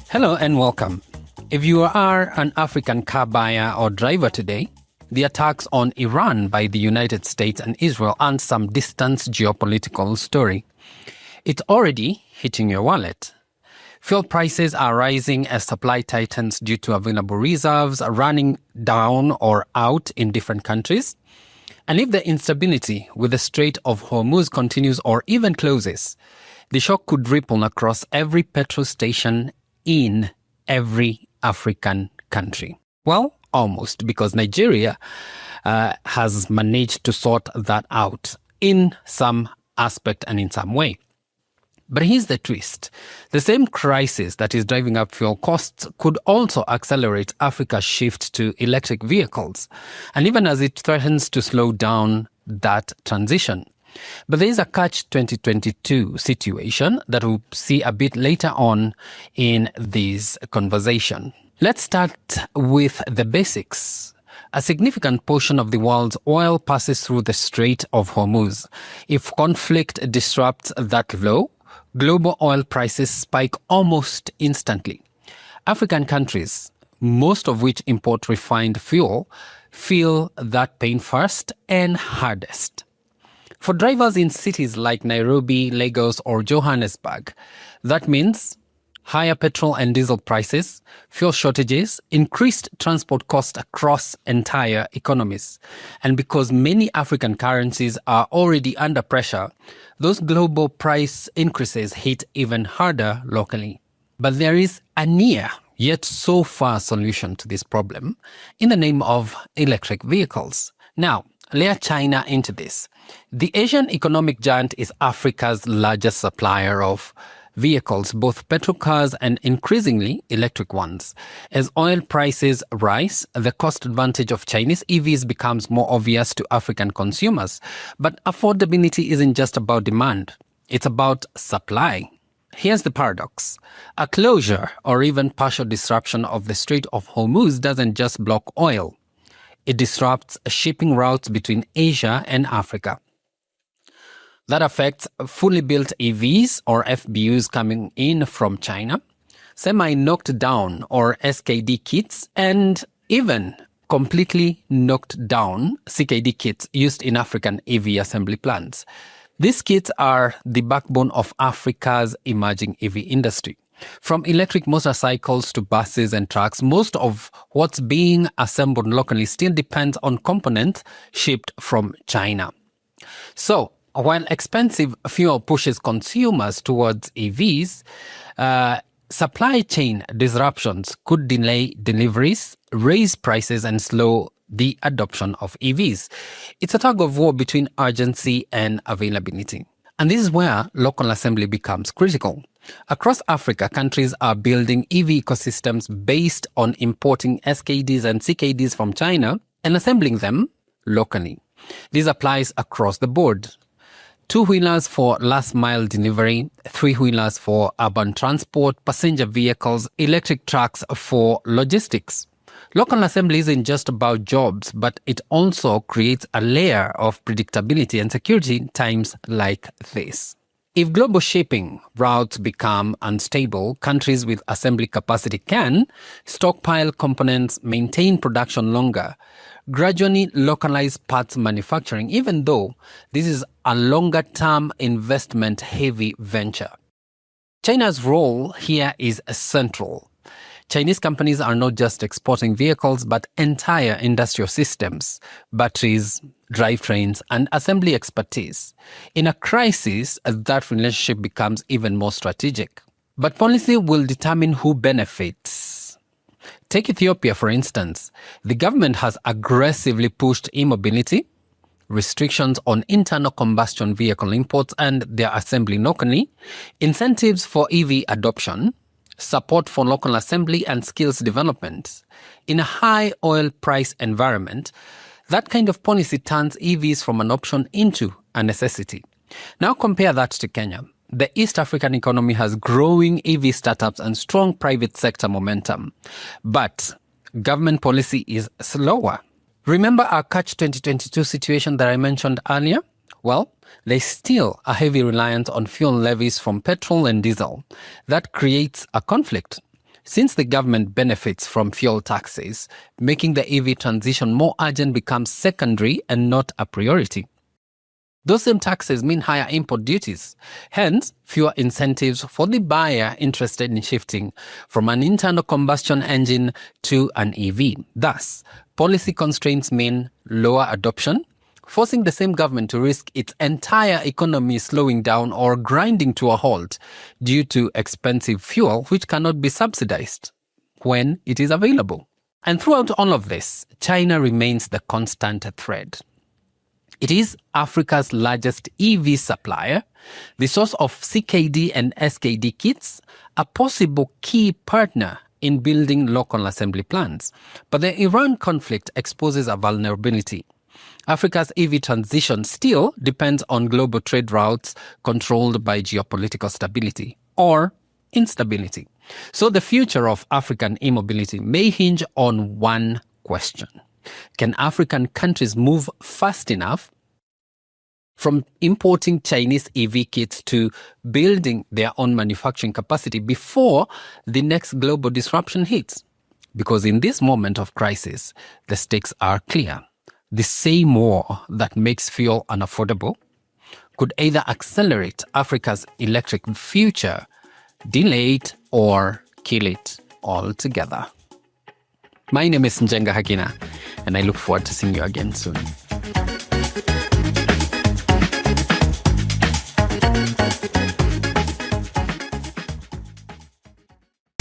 Hello and welcome. If you are an African car buyer or driver today, the attacks on Iran by the United States and Israel aren't some distant geopolitical story. It's already hitting your wallet. Fuel prices are rising as supply tightens due to available reserves running down or out in different countries. And if the instability with the Strait of Hormuz continues or even closes, the shock could ripple across every petrol station in every African country. Well, almost, because Nigeria has managed to sort that out in some aspect and in some way. But here's the twist. The same crisis that is driving up fuel costs could also accelerate Africa's shift to electric vehicles, and even as it threatens to slow down that transition. But there is a catch-22 situation that we'll see a bit later on in this conversation. Let's start with the basics. A significant portion of the world's oil passes through the Strait of Hormuz. If conflict disrupts that flow, global oil prices spike almost instantly. African countries, most of which import refined fuel, feel that pain first and hardest. For drivers in cities like Nairobi, Lagos, or Johannesburg, that means higher petrol and diesel prices, fuel shortages, increased transport costs across entire economies. And because many African currencies are already under pressure, those global price increases hit even harder locally. But there is a near, yet so far solution to this problem in the name of electric vehicles. Now, layer China into this. The Asian economic giant is Africa's largest supplier of vehicles, both petrol cars and increasingly electric ones. As oil prices rise, the cost advantage of Chinese EVs becomes more obvious to African consumers. But affordability isn't just about demand, it's about supply. Here's the paradox. A closure or even partial disruption of the Strait of Hormuz doesn't just block oil. It disrupts shipping routes between Asia and Africa. That affects fully built EVs or FBUs coming in from China, semi-knocked down or SKD kits, and even completely knocked down CKD kits used in African EV assembly plants. These kits are the backbone of Africa's emerging EV industry. From electric motorcycles to buses and trucks, most of what's being assembled locally still depends on components shipped from China. So, while expensive fuel pushes consumers towards EVs, supply chain disruptions could delay deliveries, raise prices, and slow the adoption of EVs. It's a tug of war between urgency and availability. And this is where local assembly becomes critical. Across Africa, countries are building EV ecosystems based on importing SKDs and CKDs from China and assembling them locally. This applies across the board. Two-wheelers for last-mile delivery, three-wheelers for urban transport, passenger vehicles, electric trucks for logistics. Local assembly isn't just about jobs, but it also creates a layer of predictability and security in times like this. If global shipping routes become unstable, countries with assembly capacity can stockpile components, maintain production longer, gradually localize parts manufacturing, even though this is a longer-term investment-heavy venture. China's role here is central. Chinese companies are not just exporting vehicles, but entire industrial systems, batteries, drivetrains, and assembly expertise. In a crisis, that relationship becomes even more strategic. But policy will determine who benefits. Take Ethiopia, for instance. The government has aggressively pushed e-mobility, restrictions on internal combustion vehicle imports and their assembly locally, incentives for EV adoption, support for local assembly and skills development. In a high oil price environment, that kind of policy turns EVs from an option into a necessity. Now compare that to Kenya. The East African economy has growing EV startups and strong private sector momentum. But government policy is slower. Remember our Catch 2022 situation that I mentioned earlier? Well, there's still a heavy reliance on fuel levies from petrol and diesel. That creates a conflict. Since the government benefits from fuel taxes, making the EV transition more urgent becomes secondary and not a priority. Those same taxes mean higher import duties, hence fewer incentives for the buyer interested in shifting from an internal combustion engine to an EV. Thus, policy constraints mean lower adoption, forcing the same government to risk its entire economy slowing down or grinding to a halt due to expensive fuel which cannot be subsidized when it is available. And throughout all of this, China remains the constant threat. It is Africa's largest EV supplier, the source of CKD and SKD kits, a possible key partner in building local assembly plants. But the Iran conflict exposes a vulnerability. Africa's EV transition still depends on global trade routes controlled by geopolitical stability or instability. So the future of African e-mobility may hinge on one question. Can African countries move fast enough from importing Chinese EV kits to building their own manufacturing capacity before the next global disruption hits? Because in this moment of crisis, the stakes are clear. The same war that makes fuel unaffordable could either accelerate Africa's electric future, delay it, or kill it altogether. My name is Njenga Hakina, and I look forward to seeing you again soon.